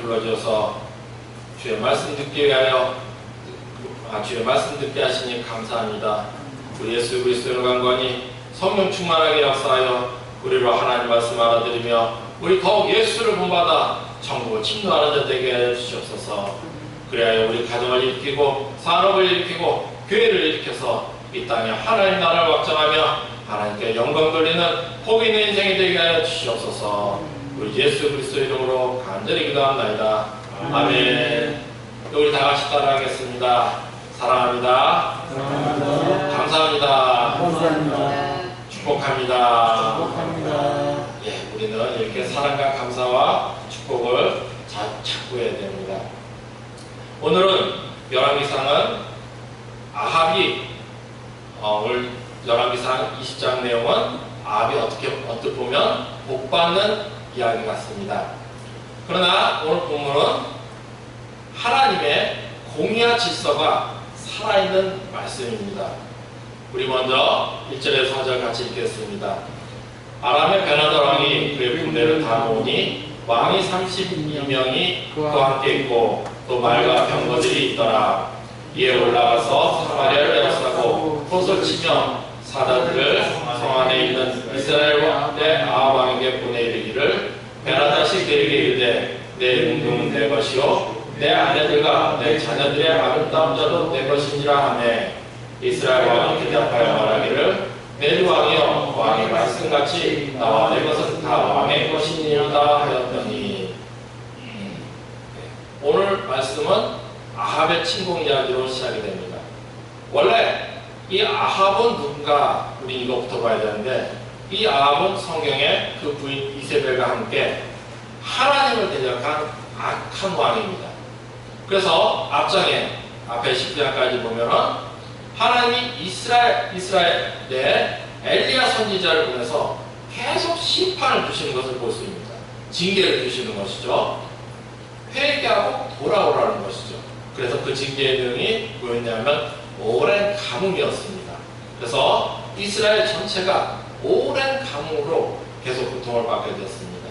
불러주셔서 주의 말씀 듣게 위하여 주의 말씀 듣게 하시니 감사합니다. 우리 예수 그리스도로 간관히 성령 충만하게 역사하여 우리로 하나님 말씀 알아들으며 우리 더욱 예수를 본받아 천국을 침노하는 자 되게 해 주시옵소서. 그래야 우리 가정을 일으키고 산업을 일으키고 교회를 일으켜서 이 땅에 하나님 나라를 확장하며 하나님께 영광 돌리는 복 있는 인생이 되게 하여 주시옵소서. 우리 예수 그리스도 이름으로 간절히 기도합나이다. 아멘. 우리 다 같이 따라하겠습니다. 사랑합니다. 감사합니다. 축복합니다. 예, 우리는 이렇게 사랑과 감사와 축복을 찾고 해야 됩니다. 오늘은 열왕기상은 아합이 오늘 열왕기상 20장 내용은 아합이 어떻게 보면 복받는 이야기 같습니다. 그러나 오늘 본문은 하나님의 공의와 질서가 살아있는 말씀입니다. 우리 먼저 1절에서 4절 같이 읽겠습니다. 아람의 베나다 왕이 그의 군대를 다 모으니 왕이 32명이 그와 함께 있고 또 말과 병거들이 있더라. 이에 올라가서 사마리아를 에워싸고 폿을 치며 사다들을 성 안에 있는 이스라엘 아합 왕에게 보내 이르기를 베나다시 그에게 이르되 내 은금은 내 것이요 내 아내들과 내 자녀들의 아름다운 자도 내 것이니라 하매 이스라엘 왕이 대답하여 말하기를 내 주 왕이여 왕의 말씀같이 나와 내 것은 다 왕의 것이니이다 하였더니 오늘 말씀은 아합의 침공 이야기로 시작이 됩니다. 원래 이 아합은 누군가 우리 이거부터 봐야 되는데 이 아합은 성경에 그 부인 이세벨과 함께 하나님을 대적한 악한 왕입니다. 그래서 앞에 10장까지 보면은 하나님이 이스라엘에 엘리야 선지자를 보내서 계속 심판을 주시는 것을 볼 수 있습니다. 징계를 주시는 것이죠. 회개하고 돌아오라는 것이죠. 그래서 그 징계의 내용이 뭐였냐면 오랜 가뭄이었습니다. 그래서 이스라엘 전체가 오랜 가뭄으로 계속 고통을 받게 되었습니다.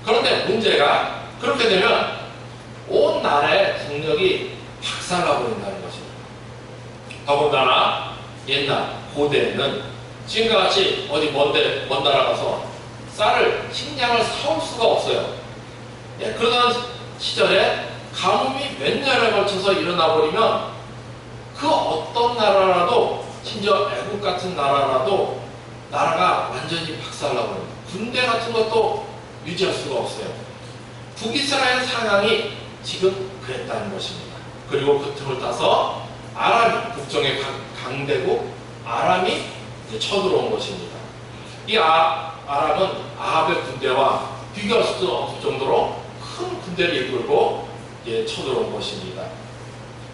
그런데 문제가 그렇게 되면 온 나라의 국력이 박살나버린다는 것입니다. 더군다나 옛날 고대에는 지금과 같이 어디 먼 나라 가서 쌀을 식량을 사올 수가 없어요. 예, 그러던 시절에 가뭄이 몇 년에 걸쳐서 일어나 버리면 그 어떤 나라라도 심지어 애국 같은 나라라도 나라가 완전히 박살나버립니다. 군대 같은 것도 유지할 수가 없어요. 북이스라엘 상황이 지금 그랬다는 것입니다. 그리고 그 틈을 따서 아람이 북쪽의 강대국 아람이 쳐들어온 것입니다. 이 아람은 아합의 군대와 비교할 수도 없을 정도로 큰 군대를 이끌고 쳐들어온 것입니다.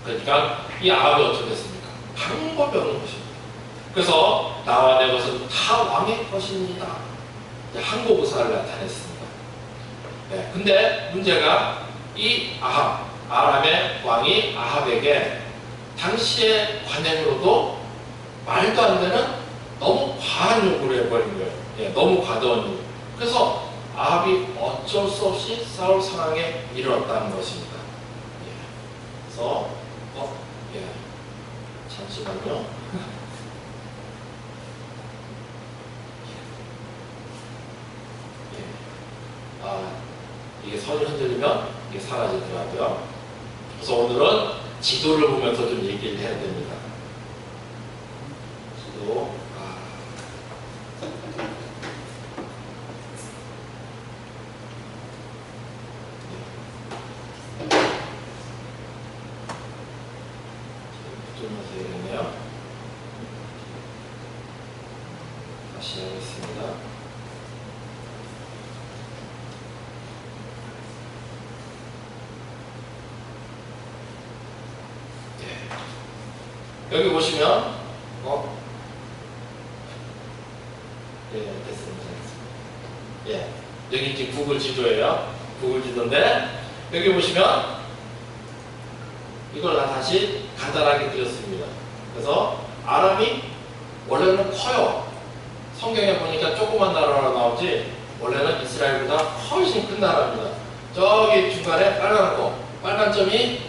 그러니까 이 아합이 어떻게 됐습니까? 방법이 없는 것입니다. 그래서 나와 내 것은 다 왕의 것입니다. 항고부사를 나타냈습니다. 네, 근데 문제가 이 아람의 왕이 아합에게 당시의 관행으로도 말도 안 되는 너무 과한 요구를 해버린 거예요. 예, 너무 과도한 요구. 그래서 아합이 어쩔 수 없이 싸울 상황에 이르렀다는 것입니다. 예, 그래서 잠시만요. 이게 선을 흔들리면 이게 사라지더라고요. 그래서 오늘은 지도를 보면서 좀 얘기를 해야 됩니다. 지도. 좀 해야겠네요. 다시 하겠습니다. 여기 보시면 됐습니다. 예, 여기 이제 구글 지도예요. 구글 지도인데 여기 보시면 이걸 다시 간단하게 그렸습니다. 그래서 아람이 원래는 커요. 성경에 보니까 조그만 나라로 나오지 원래는 이스라엘보다 훨씬 큰 나라입니다. 저기 중간에 빨간 점이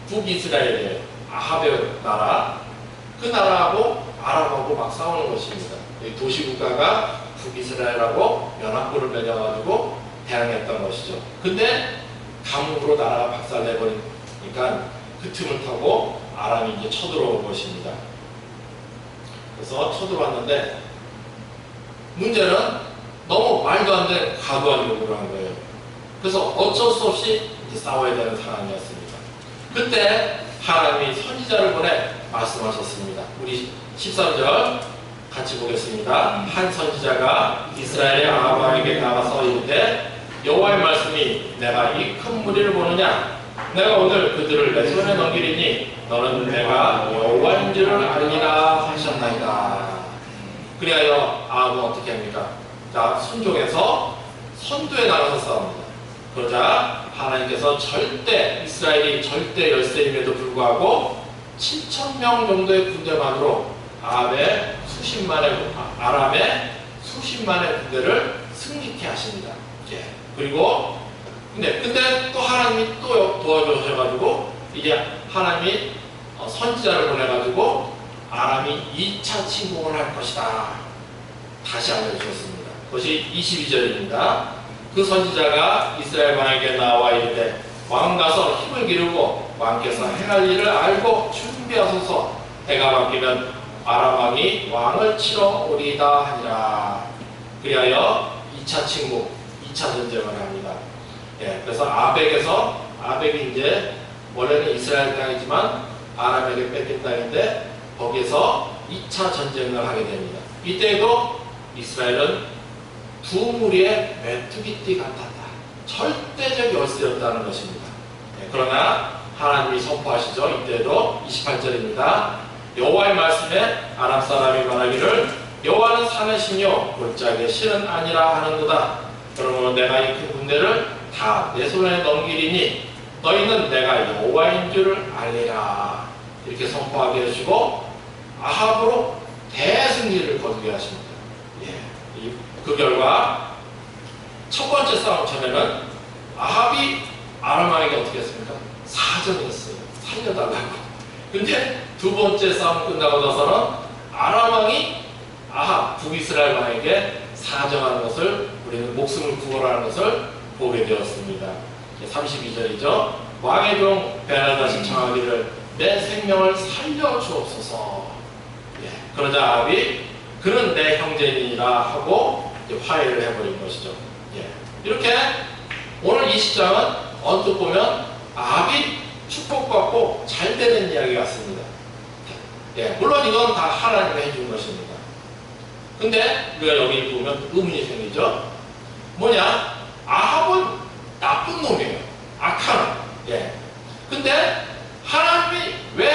북이스라엘이에요. 아합의 나라. 그 나라하고 아람하고 막 싸우는 것입니다. 도시국가가 북이스라엘하고 연합군을 맺어가지고 대항했던 것이죠. 근데 가뭄으로 나라가 박살내버리니까 그 틈을 타고 아람이 이제 쳐들어온 것입니다. 그래서 쳐들어왔는데 문제는 너무 말도 안 되는 과도한 요구를 한 거예요. 그래서 어쩔 수 없이 이제 싸워야 되는 상황이었습니다. 그때 하나님이 선지자를 보내 말씀하셨습니다. 우리 13절 같이 보겠습니다. 한 선지자가 이스라엘의 아합에게 나가서 이르되 여호와의 말씀이 내가 이 큰 무리를 보느냐 내가 오늘 그들을 내 손에 넘기리니 너는 내가 여호와인 줄을 알리라 하셨나이다. 그리하여 아합은 어떻게 합니까? 자, 순종해서 선두에 나가서 싸웁니다. 그러자 하나님께서 이스라엘이 절대 열세임에도 불구하고 7,000명 정도의 군대만으로 아람의 수십만의 군대를 승리케 하십니다. 예. 그리고 근데 또 하나님이 또 도와주셔가지고 이제 하나님이 선지자를 보내가지고 아람이 2차 침공을 할 것이다. 다시 알려주셨습니다. 그것이 22절입니다. 그 선지자가 이스라엘 왕에게 나와 이르되 왕 가서 힘을 기르고 왕께서 행할 일을 알고 준비하소서. 해가 바뀌면 아람 왕이 왕을 치러 오리이다 하니라. 그리하여 2차 침공, 2차 전쟁을 합니다. 예, 그래서 아벡이 이제 원래는 이스라엘 땅이지만 아람에게 뺏긴 땅인데 거기에서 2차 전쟁을 하게 됩니다. 이때에도 이스라엘은 두 무리의 메뚜기띠 같았다. 절대적 열세였다는 것입니다. 예, 그러나 하나님이 선포하시죠. 이때도 28절입니다. 여호와의 말씀에 아람 사람이 말하기를 여호와는 산의 신이요 골짜기의 신은 아니라 하는도다. 그러므로 내가 이 큰 군대를 다 내 손에 넘기리니 너희는 내가 여호와인 줄을 알리라. 이렇게 선포하게 해주시고 아합으로 대승리를 거두게 하십니다. 예, 그 결과 첫 번째 싸움 전에는 아합이 아람 왕에게 어떻게 했습니까? 사정했어요. 살려달라고. 근데 두 번째 싸움 끝나고 나서는 아람 왕이 아합 북이스라엘 왕에게 사정하는 것을 우리는 목숨을 구원하는 것을 보게 되었습니다. 32절이죠. 왕의 종 베나다시 청하기를 내 생명을 살려주옵소서. 예, 그러자 아합이 그는 내 형제니라 하고 화해를 해버린 것이죠. 예, 이렇게 오늘 이 시장은 언뜻 보면 아합이 축복받고 잘 되는 이야기 같습니다. 예, 물론 이건 다 하나님이 해준 것입니다. 근데 우리가 여기 보면 의문이 생기죠. 뭐냐? 아합은 나쁜 놈이에요. 악한 놈. 예. 근데 하나님이 왜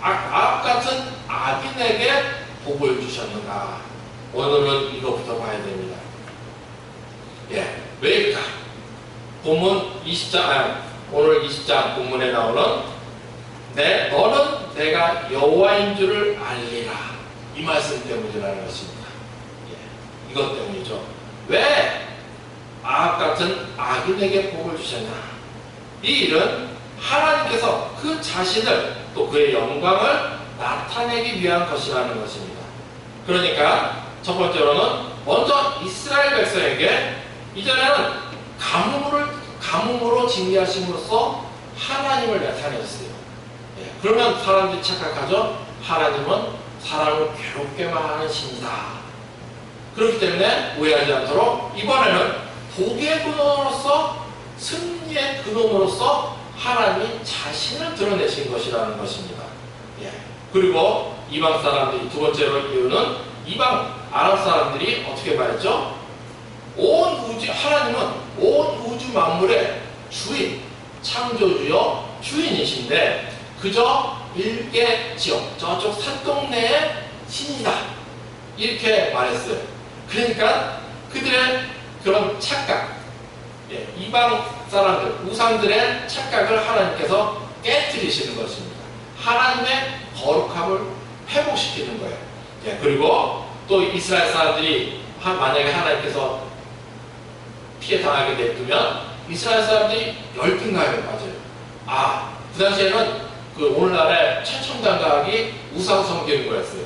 아합 같은 악인에게 복을 주셨는가? 오늘은 이것부터 봐야 됩니다. 예. 왜일까? 본문 20장, 오늘 20장 본문에 나오는 너는 내가 여호와인 줄을 알리라. 이 말씀 때문이라는 것입니다. 예. 이것 때문이죠. 왜 아합 같은 악인에게 복을 주셨나? 이 일은 하나님께서 그 자신을 또 그의 영광을 나타내기 위한 것이라는 것입니다. 그러니까 첫 번째로는 먼저 이스라엘 백성에게 이전에는 가뭄으로 징계하심으로써 하나님을 나타냈어요. 예, 그러면 사람들이 착각하죠. 하나님은 사람을 괴롭게만 하는 신이다. 그렇기 때문에 오해하지 않도록 이번에는 복의 근원으로서 승리의 근원으로서 하나님이 자신을 드러내신 것이라는 것입니다. 예. 그리고 이방 사람들이 두 번째로 이유는 이방 아랍 사람들이 어떻게 말했죠? 하나님은 온 우주 만물의 주인, 창조주여 주인이신데 그저 일개 지역 저쪽 산동네의 신이다. 이렇게 말했어요. 그러니까 그들의 그런 착각, 예, 이방 사람들, 우상들의 착각을 하나님께서 깨뜨리시는 것입니다. 하나님의 거룩함을 회복시키는 거예요. 예, 그리고 또 이스라엘 사람들이 만약에 하나님께서 피해 당하게 냅두면 이스라엘 사람들이 열등감에 빠져요. 아, 그 당시에는 그 오늘날의 최첨단 과학이 우상 성경인 거였어요.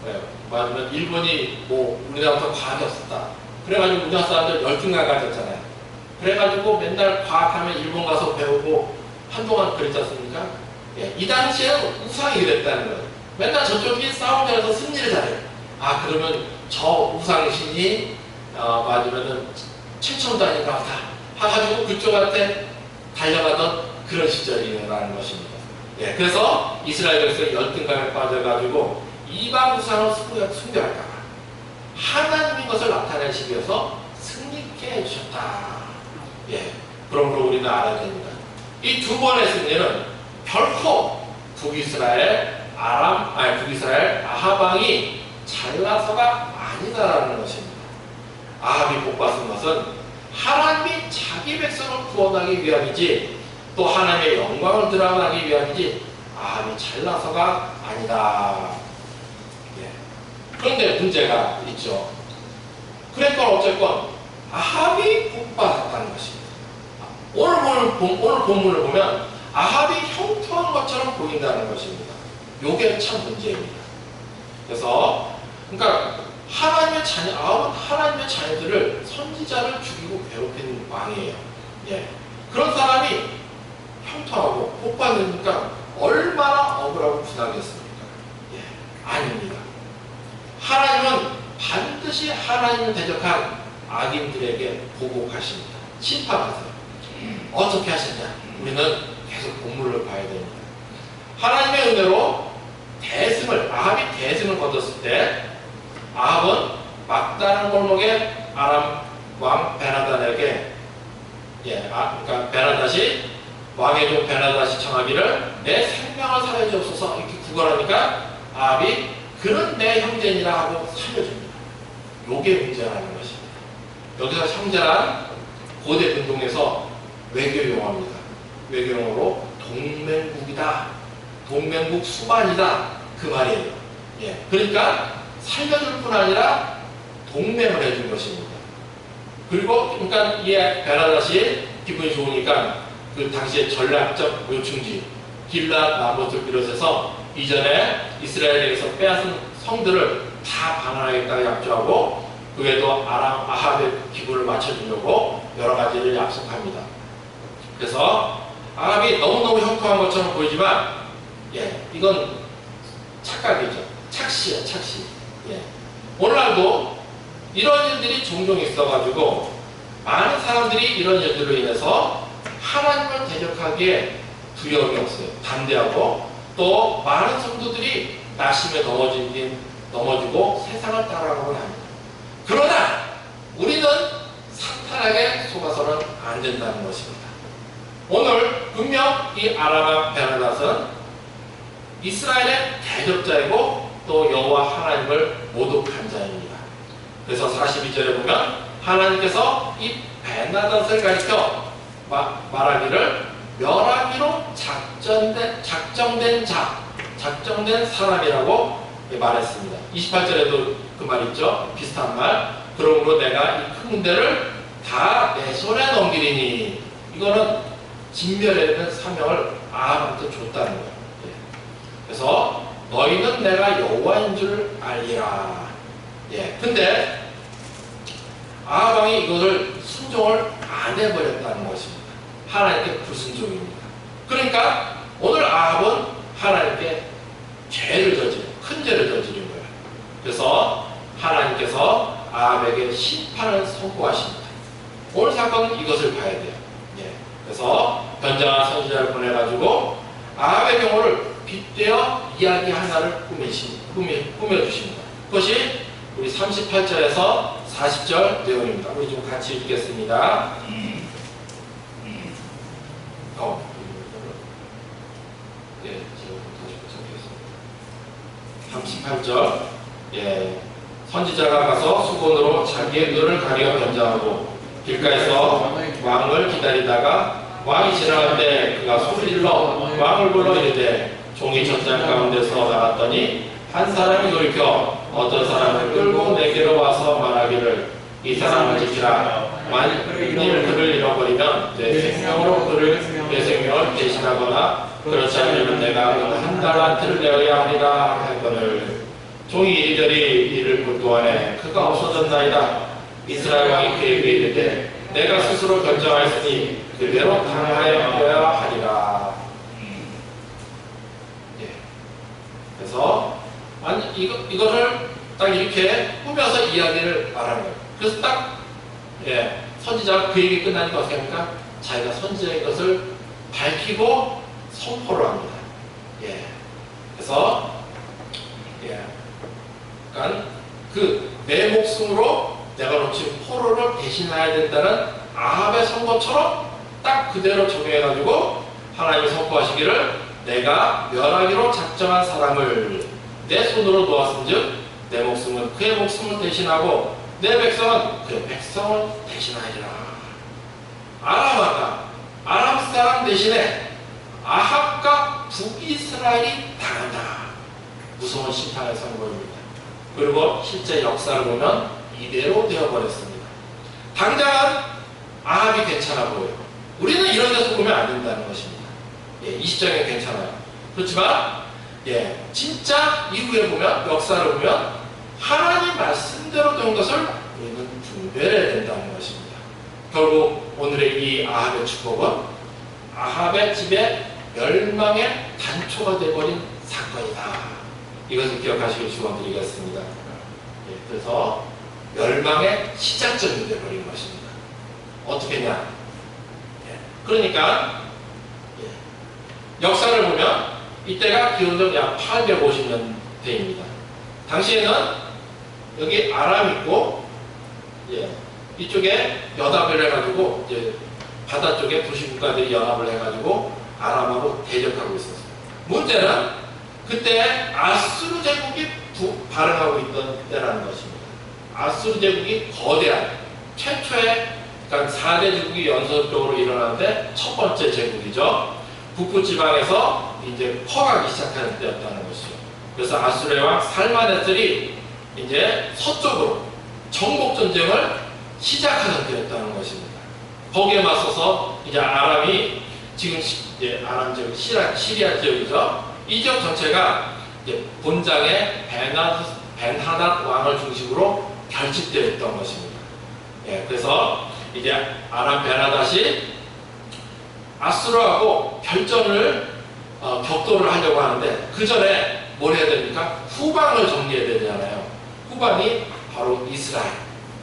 네, 말하자면 일본이 뭐 우리나라부터 과학이 없었다. 그래가지고 우리나라 사람들 열등감 가졌잖아요. 그래가지고 맨날 과학하면 일본 가서 배우고 한동안 그랬지 않습니까? 예, 이 당시에는 우상이 그랬다는 거예요. 맨날 저쪽이 싸움에서 승리를 잘해요. 아, 그러면 저 우상신이 맞으면은 최첨단인가 보다 해가지고 그쪽한테 달려가던 그런 시절이라는 것입니다. 예, 그래서 이스라엘 백성이 열등감에 빠져가지고 이방 우상을 숭배할까봐 하나님인 것을 나타내시기 위해서 승리케 해주셨다. 예, 그러므로 우리는 알아야 됩니다. 이 두 번의 승리는 결코 북이스라엘 아하방이 잘나서가 아니다라는 것입니다. 아합이 복받은 것은 하나님이 자기 백성을 구원하기 위함이지 또 하나님의 영광을 드러나기 위함이지 아합이 잘나서가 아니다. 예. 그런데 문제가 있죠. 그랬건 어쨌건 아합이 복받았다는 것입니다. 오늘 본문을 보면 아합이 형통한 것처럼 보인다는 것입니다. 요게 참 문제입니다. 그래서 그러니까 아합은 하나님의 자녀들을 선지자를 죽이고 괴롭힌 왕이에요. 예. 그런 사람이 형통하고 복받으니까 얼마나 억울하고 분하겠습니까? 예. 아닙니다. 하나님은 반드시 하나님을 대적한 악인들에게 보복하십니다. 심판하세요. 어떻게 하시냐? 우리는 계속 본문을 봐야 됩니다. 하나님의 은혜로 아합이 대승을 거뒀을 때 아합은 막다른 골목에 아람 왕 베나닷에게 그러니까 베나닷이 왕의 종 베나닷이 청하기를 내 생명을 살려 주옵소서 이렇게 구걸하니까 아합이 그는 내 형제니라 하고 살려줍니다. 요게 문제라는 것입니다. 여기서 형제란 고대 운동에서 외교용어입니다. 외교용어로 동맹국이다, 동맹국 수반이다 그 말이에요. 예. 그러니까 살려줄 뿐 아니라 동맹을 해준 것입니다. 그리고 그러니까 이 베나닷이 기분이 좋으니까 그 당시에 전략적 요충지 길랏 라못을 비롯해서 이전에 이스라엘에게서 빼앗은 성들을 다 방어하겠다고 약조하고 그 외에도 아합의 기분을 맞춰주려고 여러 가지를 약속합니다. 그래서 아합이 너무너무 형통한 것처럼 보이지만 이건 착각이죠. 착시야, 착시. 예. 오늘날도 이런 일들이 종종 있어가지고 많은 사람들이 이런 일들로 인해서 하나님을 대적하기에 두려움이 없어요. 담대하고 또 많은 성도들이 낙심에 넘어지고 세상을 따라가곤 합니다. 그러나 우리는 사탄에게 속아서는 안 된다는 것입니다. 오늘 분명 이 아람 베나닷은 이스라엘의 대적자이고 또 여호와 하나님을 모독한 자입니다. 그래서 42절에 보면 하나님께서 이 베나닷을 가리켜 말하기를 멸하기로 작정된 사람이라고 말했습니다. 28절에도 그 말 있죠. 비슷한 말. 그러므로 내가 이 큰 군대를 다 내 손에 넘기리니 이거는 진멸해야 되는 사명을 아합한테 줬다는 거예요. 그래서 너희는 내가 여호와인 줄 알리라. 근데 아합 왕이 이것을 순종을 안 해버렸다는 것입니다. 하나님께 불순종입니다. 그러니까 오늘 아합은 하나님께 큰 죄를 저지른 거예요. 그래서 하나님께서 아합에게 심판을 선고하십니다. 오늘 사건은 이것을 봐야 돼요. 그래서 변장한 선지자를 보내가지고 아합의 경우를 빗대어 이야기 하나를 꾸며주십니다. 그것이 우리 38절에서 40절 내용입니다. 우리 좀 같이 읽겠습니다. 38절. 선지자가 가서 수건으로 자기의 눈을 가리어 변장하고 길가에서 왕을 기다리다가 왕이 지나갈 때 그가 소리질러 왕을 불러 이르되 종이 전장 가운데서 나갔더니 한 사람이 돌이켜 어떤 사람을 끌고 내게로 와서 말하기를 이 사람을 지키라. 만일 그를 잃어버리면 내 생명으로 내 생명을 대신하거나 그렇지 않으면 내가 한 달란트를 내어야 하리라 하거늘 종이 이리저리 이를 볼 동안에 그가 없어졌나이다. 이스라엘 왕이 그에게 이르되 내가 스스로 결정하였으니 그대로 당하여야 하리라. 예. 그래서 이거를 딱 이렇게 꾸며서 이야기를 말하는 거예요. 그래서 딱 선지자가 그 얘기 끝나니까 어떻게 합니까? 자기가 선지자의 것을 밝히고 선포를 합니다. 그래서 그러니까 내 목숨으로 내가 놓친 포로를 대신해야 된다는 아합의 선포처럼 딱 그대로 적용해가지고 하나님이 선포하시기를 내가 멸하기로 작정한 사람을 내 손으로 놓았은즉 내 목숨은 그의 목숨을 대신하고 내 백성은 그의 백성을 대신하리라. 아람 사람 대신에 아합과 북이스라엘이 당한다. 무서운 심판의 선고입니다. 그리고 실제 역사를 보면 이대로 되어버렸습니다. 당장은 아합이 괜찮아 보여요. 우리는 이런 데서 보면 안 된다는 것입니다. 이 시점에 괜찮아요. 그렇지만 진짜 이후에 보면 역사를 보면 하나님 말씀대로 된 것을 우리는 분별해야 된다는 것입니다. 결국 오늘의 이 아합의 축복은 아합의 집에 멸망의 단초가 되어버린 사건이다. 이것을 기억하시길 축원드리겠습니다. 그래서 멸망의 시작점이 되어버린 것입니다. 어떻게냐? 그러니까 역사를 보면 이때가 기원전 약 850년대입니다. 당시에는 여기 아람 있고 이쪽에 연합을 해가지고 이제 바다 쪽에 도시국가들이 연합을 해가지고 아람하고 대적하고 있었어요. 문제는 그때 아수르 제국이 발흥하고 있던 때라는 것입니다. 아수르 제국이 거대한 최초의 그러니까 4대 제국이 연속적으로 일어나는데 첫 번째 제국이죠. 북부 지방에서 이제 커가기 시작하는 때였다는 것이죠. 그래서 아수르의 왕 살마네셀이 이제 서쪽으로 정복 전쟁을 시작하는 때였다는 것입니다. 거기에 맞서서 이제 아람이 지금 이제 아람 지역 시리아 지역이죠. 이 지역 전체가 이제 본장의 벤하닷 왕을 중심으로 결집되어 있던 것입니다. 그래서 이제 아람 벤하닷이 아수르하고 결전을 격돌을 하려고 하는데 그 전에 뭘 해야 됩니까? 후방을 정리해야 되잖아요. 후방이 바로 이스라엘.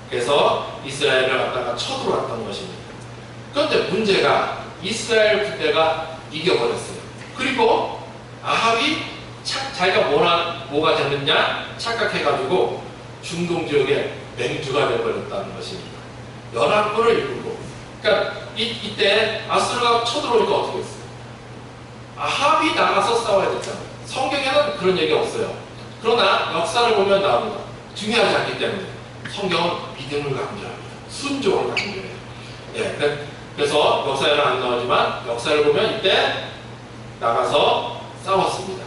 그래서 이스라엘을 갖다가 쳐들어왔던 것입니다. 그런데 문제가 이스라엘 군대가 이겨버렸어요. 그리고 아합이 자기가 뭐가 됐느냐 착각해가지고 중동 지역에 맹주가 되어버렸다는 것입니다. 연합군을 이끌고. 그러니까 이때 아수르가 쳐들어오니까 어떻게 했어요? 아합이 나가서 싸워야 됐잖아요. 성경에는 그런 얘기 없어요. 그러나 역사를 보면 나옵니다. 중요하지 않기 때문에 성경은 믿음을 강조합니다. 순종을 강조해요. 그래서 역사에는 안 나오지만 역사를 보면 이때 나가서 싸웠습니다.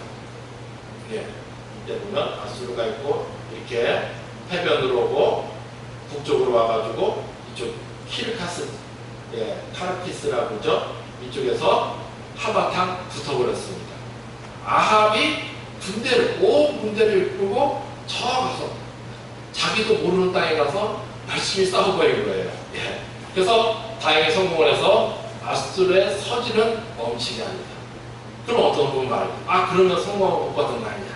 이때 보면 아수르가 있고 이렇게 해변으로 오고 북쪽으로 와가지고 이쪽 키르카스 카르키스라고 그러죠. 이쪽에서 하바탕 붙어버렸습니다. 아합이 온 군대를 이끌고 저 가서 자기도 모르는 땅에 가서 열심히 싸워버린 거예요. 그래서 다행히 성공을 해서 아수르의 서지는 멈추게 합니다. 그럼 어떤 분이 말합니다. 그러면 성공을 못 받은 거 아니냐?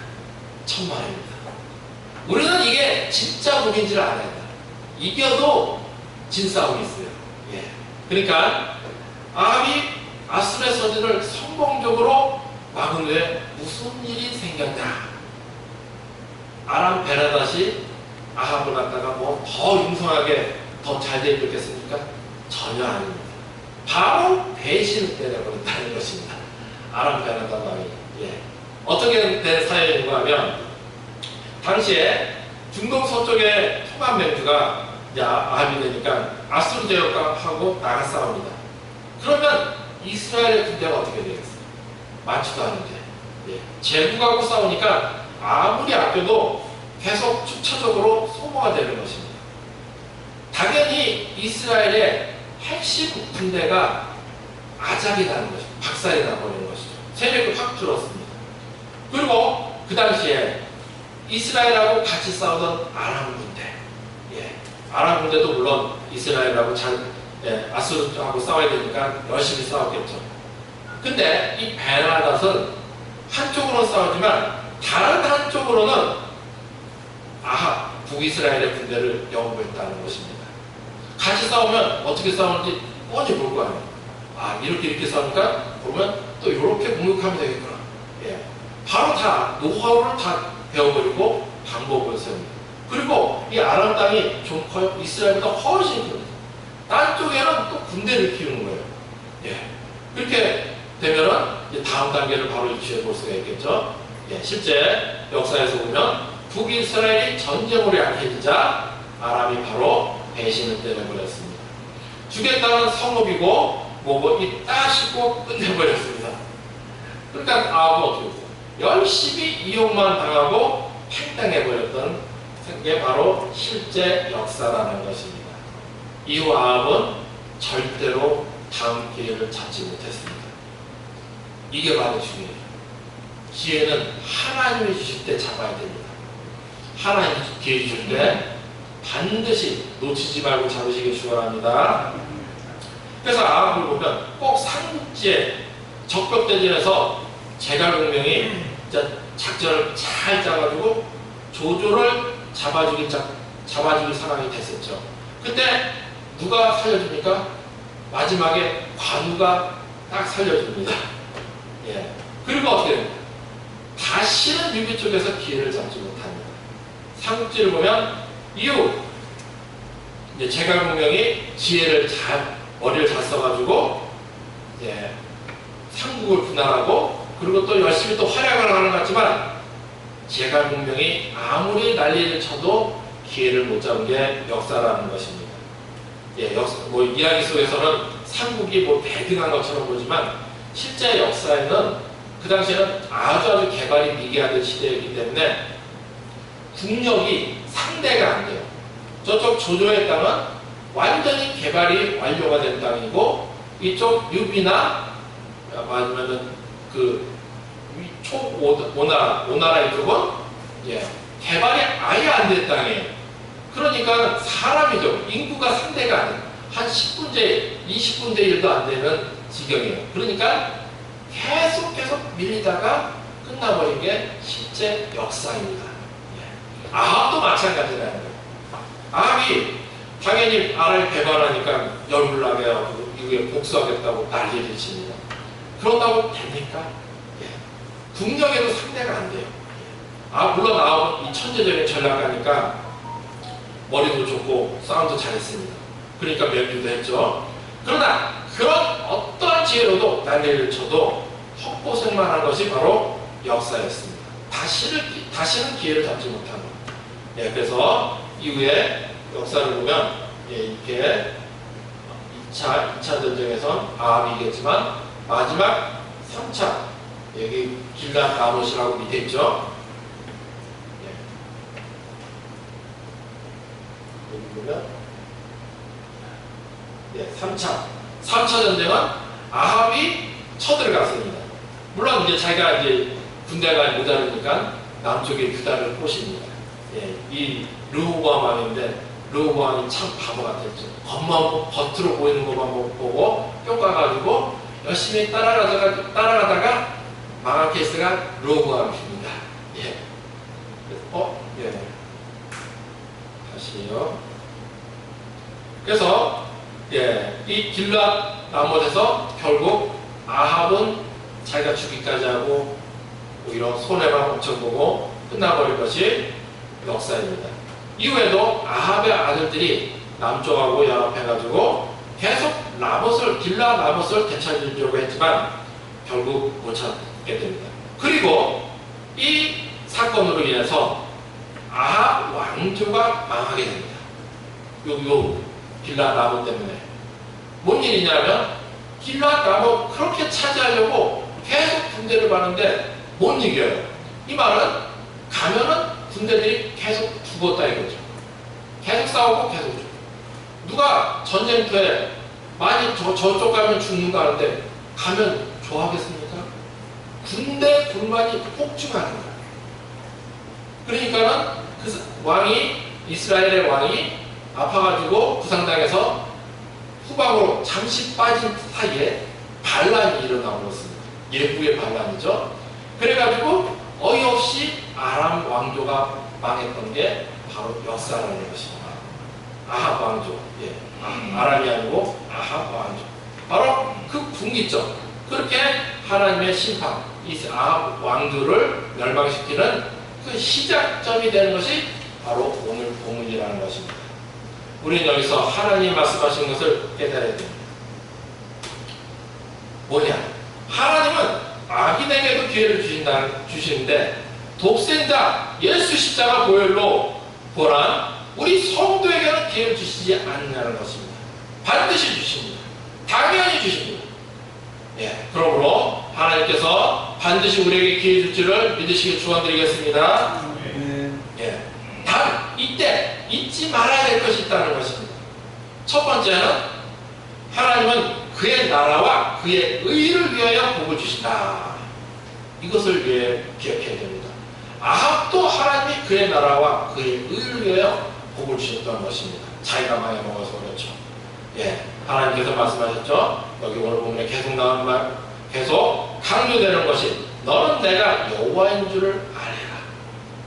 천만입니다. 우리는 이게 진짜 무기인지를 알아야 돼요. 이겨도 진 싸움이 있어요. 그러니까 아합이 아수르의 서지를 성공적으로 막은 후에 무슨 일이 생겼냐? 아람 베나닷이 아합을 갖다가 뭐 더 융성하게 더 잘 되겠습니까? 전혀 아닙니다. 바로 배신을 때려버렸다는 것입니다. 아람 베나닷 왕이. 어떻게 된 사연인가 하면 당시에 중동 서쪽의 통합 맹주가 아합이 되니까 아수르 제국하고 나가 싸웁니다. 그러면 이스라엘의 군대가 어떻게 되겠어요? 많지도 않은데 제국하고 싸우니까 아무리 아껴도 계속 축차적으로 소모가 되는 것입니다. 당연히 이스라엘의 핵심 군대가 아작이 나는 것이죠. 박살이 나버리는 것이죠. 세력이 확 줄었습니다. 그리고 그 당시에 이스라엘하고 같이 싸우던 아람 군대, 아람 군대도 물론 이스라엘하고 아수르하고 싸워야 되니까 열심히 싸웠겠죠. 근데 이 베나닷은 한쪽으로는 싸우지만 다른 한쪽으로는 북이스라엘의 군대를 영도했다는 것입니다. 같이 싸우면 어떻게 싸우는지 뻔히 볼 거 아니에요. 이렇게 싸우니까 보면 또 이렇게 공격하면 되겠구나. 바로 다 노하우를 다 배워버리고 방법을 세웁니다. 그리고 이 아람 땅이 좀 커요. 이스라엘보다 훨씬 큽니다. 딴 쪽에는 또 군대를 키우는 거예요. 그렇게 되면은 이제 다음 단계를 바로 유추해 볼 수가 있겠죠. 실제 역사에서 보면 북이스라엘이 전쟁으로 약해지자 아람이 바로 배신을 때려버렸습니다. 주겠다는 성읍이고 뭐고 이따 씹고 끝내버렸습니다. 그러니까 아합은 어떻게 했어요? 열심히 이용만 당하고 팽당해버렸던 게 바로 실제 역사라는 것입니다. 이후 아합은 절대로 다음 기회를 잡지 못했습니다. 이게 바로 중요해요. 기회는 하나님이 주실 때 잡아야 됩니다. 하나님이 기회 주실 때 반드시 놓치지 말고 잡으시길 축원합니다. 그래서 아합을 보면 꼭 삼국지에 적벽대전에서 제갈공명이 작전을 잘 짜가지고 조조를 잡아주길 상황이 됐었죠. 그때 누가 살려줍니까? 마지막에 관우가 딱 살려줍니다. 그리고 어떻게 됩니까? 다시는 유비 쪽에서 기회를 잡지 못합니다. 삼국지를 보면 이후 이제 제갈공명이 머리를 잘 써가지고 삼국을 분할하고 그리고 또 열심히 또 활약을 하는 것 같지만 제갈공명이 아무리 난리를 쳐도 기회를 못 잡은 게 역사라는 것입니다. 이야기 속에서는 삼국이 대등한 것처럼 보지만 실제 역사에는 그 당시에는 아주 개발이 미개하던 시대이기 때문에 국력이 상대가 안 돼요. 저쪽 조조의 땅은 완전히 개발이 완료가 된 땅이고 이쪽 유비나 아니면은 오나라 이쪽은 개발이 아예 안 된 땅이에요. 그러니까 사람이죠. 인구가 상대가 안 돼요. 한 10분째, 20분째 1도 안 되는 지경이에요. 그러니까 계속 밀리다가 끝나버린 게 실제 역사입니다. 아합도 마찬가지라는 거예요. 아합이 당연히 아람이 배반하니까 열불나게 하고 이후에 복수하겠다고 난리를 칩니다. 그런다고 됩니까? 국력에도 상대가 안 돼요. 물론 아합은 이 천재적인 전략가니까 머리도 좋고 싸움도 잘했습니다. 그러니까 멸류도 했죠. 그러나 그런 어떠한 지혜로도 난리를 쳐도 헛고생만 한 것이 바로 역사였습니다. 다시는 기회를 잡지 못한 것. 그래서 이후에 역사를 보면 이렇게 2차 전쟁에선 아합이 이겼지만 마지막 3차 여기 길랏 라못이라고 밑에 있죠. 여기 보면 3차 전쟁은 아합이 쳐들어갔습니다. 물론 이제 자기가 군대가 모자르니까 남쪽에 유다를 꼬십니다. 이 르호보암 왕인데 르호보암이 참 바보 같았죠. 겉으로 보이는 것만 보고 쫓아가지고 열심히 따라가다가 망한 케이스가 르호보암입니다. 다시요. 그래서 이 길랏 라못에서 결국 아합은 자기가 죽기까지 하고 오히려 손해만 엄청 보고 끝나버린 것이 역사입니다. 이후에도 아합의 아들들이 남쪽하고 연합해가지고 계속 길랏 라못을 되찾으려고 했지만 결국 못 찾게 됩니다. 그리고 이 사건으로 인해서 아합 왕조가 망하게 됩니다. 요 길랏 라못 때문에. 뭔 일이냐면 길랏 라못 그렇게 차지하려고 계속 군대를 가는데 못 이겨요. 이 말은 가면은 군대들이 계속 죽었다 이거죠. 계속 싸우고 계속 죽고. 누가 전쟁터에 많이 저쪽 가면 죽는가 하는데 가면 좋아하겠습니까? 군대 불만이 폭증하는 거예요. 그러니까는 그 왕이, 이스라엘의 왕이 아파가지고 부상당해서 후방으로 잠시 빠진 사이에 반란이 일어나버렸습니다. 예후의 반란이죠. 그래가지고 어이없이 아람 왕조가 망했던 게 바로 역사라는 것입니다. 아합 왕조, 예, 아람이 아니고 아합 왕조. 바로 그 궁기죠. 그렇게 하나님의 심판, 이 아합 왕조를 멸망시키는 그 시작점이 되는 것이 바로 오늘 본문이라는 것입니다. 우리는 여기서 하나님이 말씀하신 것을 깨달아야 됩니다. 뭐냐? 하나님은 악인에게도 기회를 주시는데 독생자 예수 십자가 보혈로 보란 우리 성도에게는 기회를 주시지 않느냐는 것입니다. 반드시 주십니다. 당연히 주십니다. 예, 그러므로 하나님께서 반드시 우리에게 기회 줄 줄을 믿으시길 축원드리겠습니다. 예, 단 이때 잊지 말아야 될 것이 있다는 것입니다. 첫 번째는 하나님은 그의 나라와 그의 의를 위하여 복을 주신다. 이것을 기억해야 됩니다. 아합도 하나님이 그의 나라와 그의 의를 위하여 복을 주셨던 것입니다. 자기가 많이 먹어서 그렇죠. 예, 하나님께서 말씀하셨죠. 여기 오늘 본문에 계속 나온 말, 계속 강조되는 것이 너는 내가 여호와인 줄을 알아라.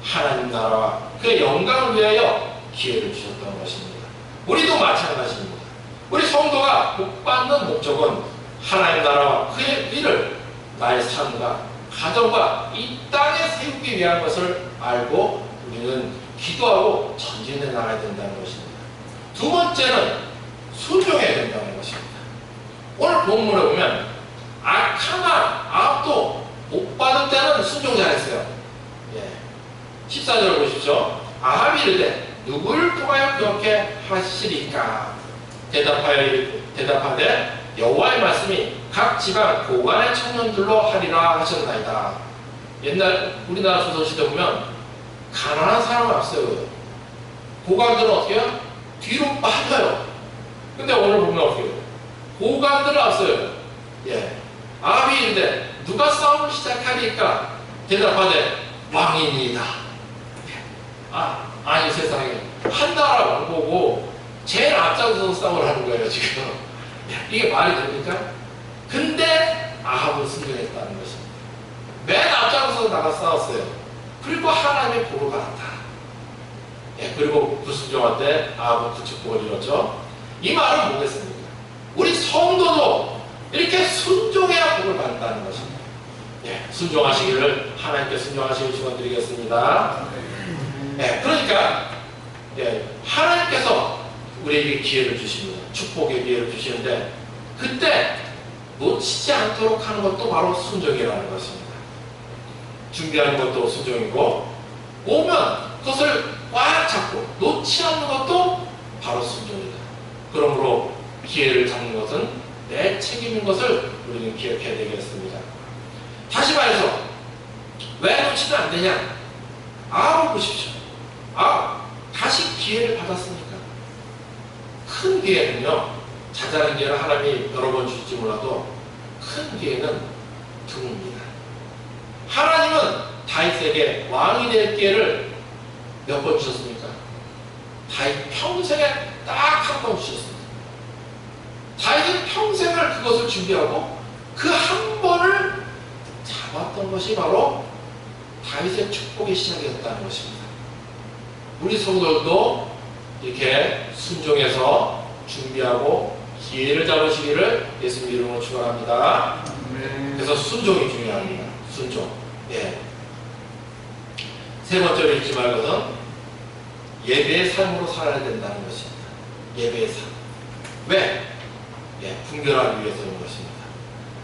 하나님 나라와 그의 영광을 위하여 기회를 주셨던 것입니다. 우리도 마찬가지입니다. 우리 성도가 복받는 목적은 하나님 나라와 그의 의를 나의 삶과 가정과 이 땅에 세우기 위한 것을 알고 우리는 기도하고 전진해 나가야 된다는 것입니다. 두 번째는 순종해야 된다는 것입니다. 오늘 본문에 보면 악하나 아합도 복 받을 때는 순종 잘했어요. 예. 14절 보십시오. 아합이 이르되 누구를 통하여 그렇게 하시리까? 대답하되 여호와의 말씀이 각 지방 고관의 청년들로 하리라 하셨나이다. 옛날 우리나라 조선시대 보면 가난한 사람은 없어요. 고관들은 어떻게 해요? 뒤로 빠져요. 근데 오늘 보면 어떻게 해요? 고관들은 없어요. 예. 아합이 이르되 누가 싸움을 시작하니까 대답하되 왕이니이다. 아니 세상에 한 나라 왕 보고 제일 앞장서서 싸움을 하는 거예요 지금. 이게 말이 됩니까? 근데 아합은 순종했다는 것입니다. 맨 앞장서서 나가 싸웠어요. 그리고 하나님의 복을 받았다. 예, 그리고 불순종할 때 아합은 그 축복을 이뤘죠. 이 말은 뭐겠습니까? 우리 성도도 이렇게 순종해야 복을 받는다는 것입니다. 예, 순종하시기를 하나님께 순종하시길 축원드리겠습니다. 예, 그러니까 예, 하나님께서 우리에게 기회를 주십니다. 축복의 기회를 주시는데 그때 놓치지 않도록 하는 것도 바로 순종이라는 것입니다. 준비하는 것도 순종이고 오면 그것을 꽉 잡고 놓지 않는 것도 바로 순종이다. 그러므로 기회를 잡는 것은 내 책임인 것을 우리는 기억해야 되겠습니다. 다시 말해서 왜 놓치면 안 되냐? 아합을 보십시오. 다시 기회를 받았으니까. 큰 기회는요, 자잘한 기회를 하나님이 여러 번 주실지 몰라도 큰 기회는 드뭅니다. 하나님은 다윗에게 왕이 될 기회를 몇 번 주셨습니까? 다윗 평생에 딱 한 번 주셨습니다. 다윗은 평생을 그것을 준비하고 그 한 번을 잡았던 것이 바로 다윗의 축복의 시작이었다는 것입니다. 우리 성도들도 이렇게 순종해서 준비하고 기회를 잡으시기를 예수님 이름으로 축원합니다. 그래서 순종이 중요합니다. 순종. 예. 세 번째로 잊지 말 것은 예배의 삶으로 살아야 된다는 것입니다. 예배의 삶. 왜? 예, 분별하기 위해서인 것입니다.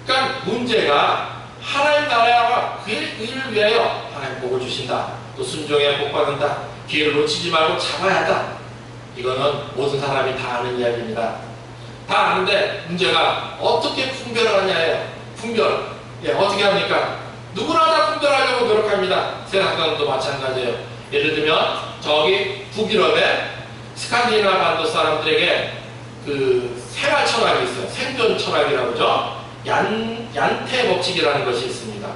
그러니까 문제가 하나님 나라와 그의 의를 위하여 하나님 복을 주신다. 또 순종해야 복 받는다. 기회를 놓치지 말고 잡아야 한다. 이거는 모든 사람이 다 아는 이야기입니다. 다 아는데 문제가 어떻게 분별을 하냐예요. 분별. 예, 어떻게 합니까? 누구나 다 분별하려고 노력합니다. 세상 사람도 마찬가지예요. 예를 들면 저기 북유럽의 스칸디나비아 반도 사람들에게 그 생활 철학이 있어요. 생존 철학이라고 그러죠. 얀태 법칙이라는 것이 있습니다.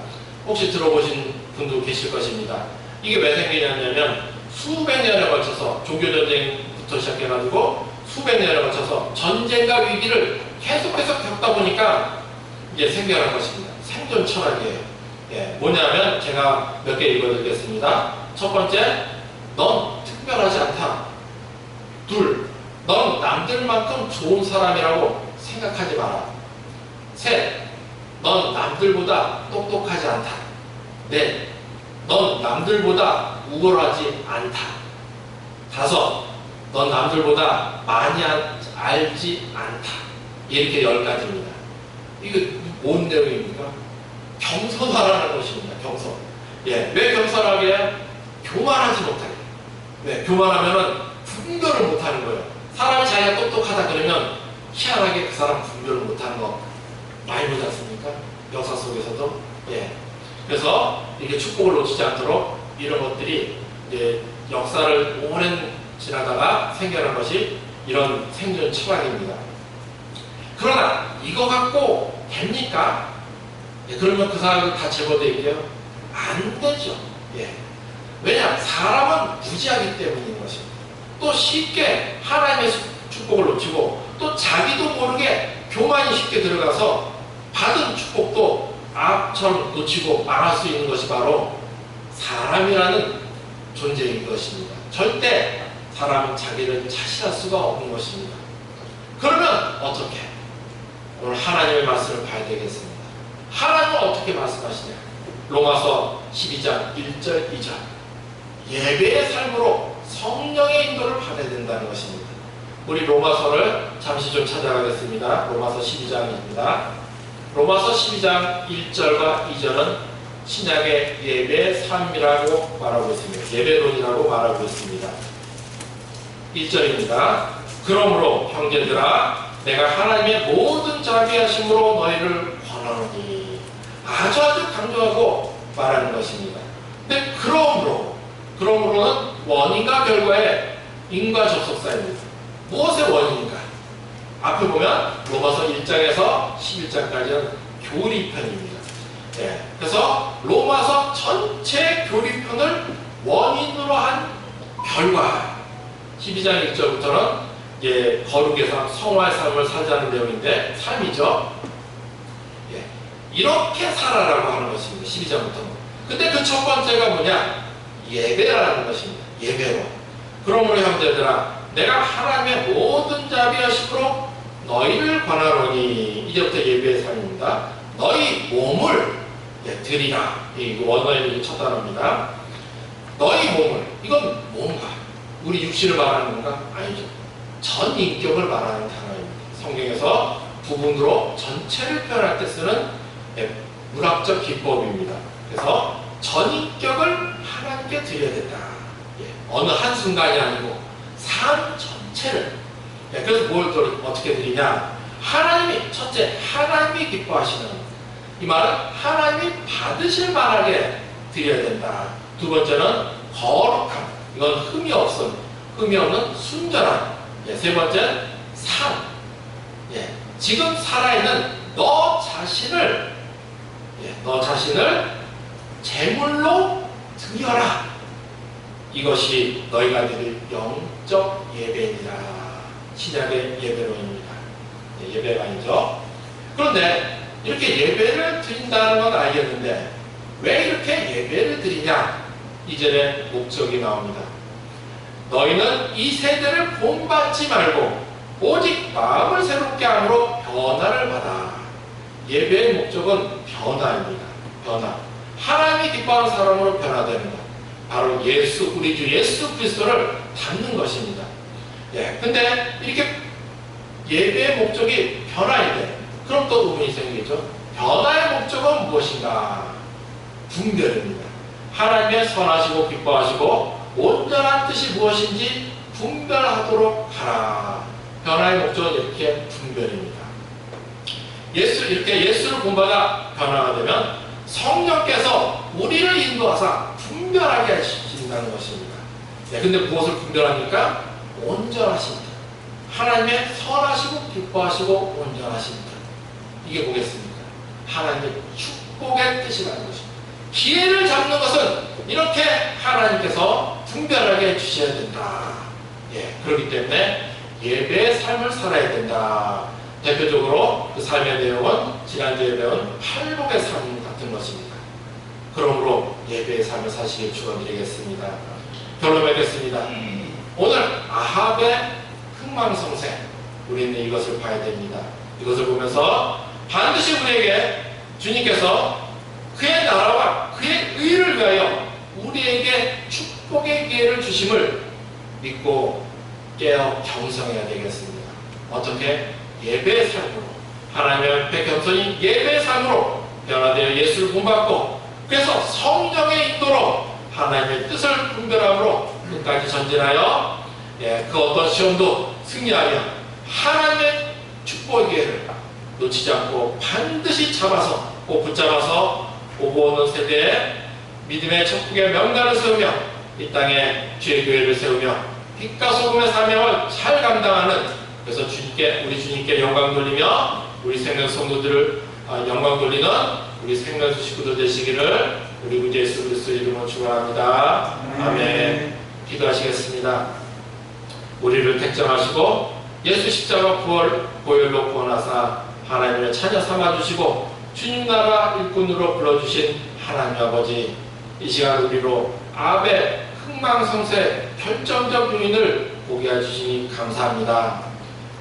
혹시 들어보신 분도 계실 것입니다. 이게 왜 생기냐면 수백 년에 걸쳐서 종교전쟁부터 시작해가지고 수백 년에 걸쳐서 전쟁과 위기를 계속해서 겪다 보니까 이게 생겨난 것입니다. 생존 철학이에요. 예, 뭐냐면 제가 몇 개 읽어드리겠습니다. 첫 번째, 넌 특별하지 않다. 둘, 넌 남들만큼 좋은 사람이라고 생각하지 마라. 셋, 넌 남들보다 똑똑하지 않다. 넷, 넌 남들보다 우월하지 않다. 다섯, 넌 남들보다 많이 알지 않다. 이렇게 10가지입니다. 이거 뭔 내용입니까? 겸손하라는 것입니다. 겸손. 예, 왜 겸손하게 해요? 교만하지 못하게. 왜? 교만하면은 분별을 못하는 거예요. 사람이 자기가 똑똑하다 그러면 희한하게 그 사람 분별을 못하는 거 많이 보지 않습니까? 역사 속에서도. 예. 그래서 이렇게 축복을 놓치지 않도록 이런 것들이 이제 역사를 오랜 지나다가 생겨난 것이 이런 생존 철학입니다. 그러나 이거 갖고 됩니까? 예, 그러면 그 사람이 다 제거되어 있게요? 안 되죠. 예. 왜냐? 사람은 무지하기 때문인 것입니다. 또 쉽게 하나님의 축복을 놓치고 또 자기도 모르게 교만이 쉽게 들어가서 받은 축복도 악처럼 놓치고 망할 수 있는 것이 바로 사람이라는 존재인 것입니다. 절대 사람은 자기를 차시할 수가 없는 것입니다. 그러면 어떻게? 오늘 하나님의 말씀을 봐야 되겠습니다. 하나님은 어떻게 말씀하시냐? 로마서 12장 1절 2절 예배의 삶으로 성령의 인도를 받아야 된다는 것입니다. 우리 로마서를 잠시 좀 찾아가겠습니다. 로마서 12장입니다. 로마서 12장 1절과 2절은 신약의 예배의 삶이라고 말하고 있습니다. 예배론이라고 말하고 있습니다. 1절입니다. 그러므로 형제들아 내가 하나님의 모든 자비하심으로 너희를 권하노니 아주 강조하고 말하는 것입니다. 근데 그러므로는 원인과 결과의 인과 접속사입니다. 무엇의 원인인가? 앞에 보면 로마서 1장에서 11장까지는 교리편입니다. 예, 그래서 로마서 전체 교리편을 원인으로 한 결과 12장 1절부터는 예, 거룩의 삶, 성화의 삶을 살자는 내용인데 삶이죠. 예, 이렇게 살아라고 하는 것입니다. 12장부터는. 근데 그 첫 번째가 뭐냐? 예배라는 것입니다. 예배로. 그러므로 형제들아 내가 하나님의 모든 자비하심으로 너희를 권하노니 이제부터 예배의 삶입니다. 너희 몸을 드리라. 이 원어의 첫 단어입니다. 너희 몸을 이건 뭔가? 우리 육신을 말하는 건가? 아니죠. 전 인격을 말하는 단어입니다. 성경에서 부분으로 전체를 표현할 때 쓰는 문학적 기법입니다. 그래서 전 인격을 하나님께 드려야 된다. 어느 한순간이 아니고 삶 전체를. 그래서 뭘 어떻게 드리냐? 하나님이 첫째 하나님이 기뻐하시는 이 말은 하나님이 받으실 만하게 드려야 된다. 두 번째는 거룩함. 이건 흠이 없는 순전함. 세 번째는 삶. 지금 살아있는 너 자신을 제물로 드려라. 이것이 너희가 드릴 영적 예배니라. 신약의 예배론입니다. 예배가 아니죠. 그런데 이렇게 예배를 드린다는 건 알겠는데 왜 이렇게 예배를 드리냐? 2절에 목적이 나옵니다. 너희는 이 세대를 본받지 말고 오직 마음을 새롭게 함으로 변화를 받아. 예배의 목적은 변화입니다. 변화. 하나님이 기뻐하는 사람으로 변화되는 것. 바로 예수, 우리 주 예수 그리스도를 닮는 것입니다. 근데 이렇게 예배의 목적이 변화인데 그럼 또 의문이 생기죠. 변화의 목적은 무엇인가? 분별입니다. 하나님의 선하시고 기뻐하시고 온전한 뜻이 무엇인지 분별하도록 하라. 변화의 목적은 이렇게 분별입니다. 이렇게 예수를 본받아 변화가 되면 성령께서 우리를 인도하사 분별하게 하신다는 것입니다. 근데 무엇을 분별합니까? 온전하신 뜻. 하나님의 선하시고 기뻐하시고 온전하신 뜻. 이게 뭐겠습니까? 하나님의 축복의 뜻이라는 것입니다. 기회를 잡는 것은 이렇게 하나님께서 분별하게 해주셔야 된다. 그렇기 때문에 예배의 삶을 살아야 된다. 대표적으로 그 삶의 내용은 지난주에 배운 팔복의 삶 같은 것입니다. 그러므로 예배의 삶을 사시길 축원드리겠습니다. 결론 맺겠습니다. 오늘 아합의 흥망성쇠, 우리는 이것을 봐야 됩니다. 이것을 보면서 반드시 우리에게 주님께서 그의 나라와 그의 의를 위하여 우리에게 축복의 기회를 주심을 믿고 깨어 경성해야 되겠습니다. 어떻게? 예배의 삶으로, 하나님의 앞에 겸손히 예배의 삶으로 변화되어 예수를 본받고, 그래서 성령의 인도로 하나님의 뜻을 분별함으로 끝까지 전진하여 그 어떤 시험도 승리하며 하나님의 축복의 기회를 놓치지 않고 반드시 잡아서 꼭 붙잡아서 오고 오는 세대에 믿음의 천국의 명단을 세우며 이 땅에 주의 교회를 세우며 빛과 소금의 사명을 잘 감당하는, 그래서 주님께, 우리 주님께 영광 돌리며 우리 생명수 성도들을 영광 돌리는 우리 생명수 식구들 되시기를 우리 구주 예수 그리스도 이름으로 축원합니다. 아멘. 기도하시겠습니다. 우리를 택정하시고 예수 십자가 보혈로 구원하사 하나님의 자녀 삼아주시고 주님 나라 일꾼으로 불러주신 하나님 아버지, 이 시간 우리로 아합의 흥망성쇠 결정적 요인을 보게 해주시니 감사합니다.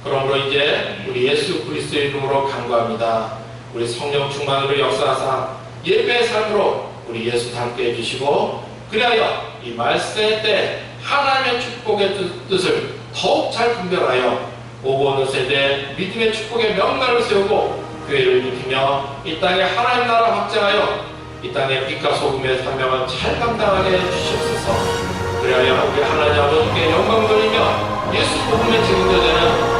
그러므로 이제 우리 예수 그리스도의 이름으로 간구합니다. 우리 성령 충만으로 역사하사 예배의 삶으로 우리 예수 닮게 해주시고, 그리하여 이 말세의 때 하나님의 축복의 뜻을 더욱 잘 분별하여 오고 오는 세대에 믿음의 축복의 명단을 세우고 교회를 일으키며 이 땅에 하나님 나라 확장하여 이 땅의 빛과 소금의 사명을 잘 감당하게 해주시옵소서. 그리하여 우리 하나님 아버지께 영광 돌리며 예수 복음의 증거되는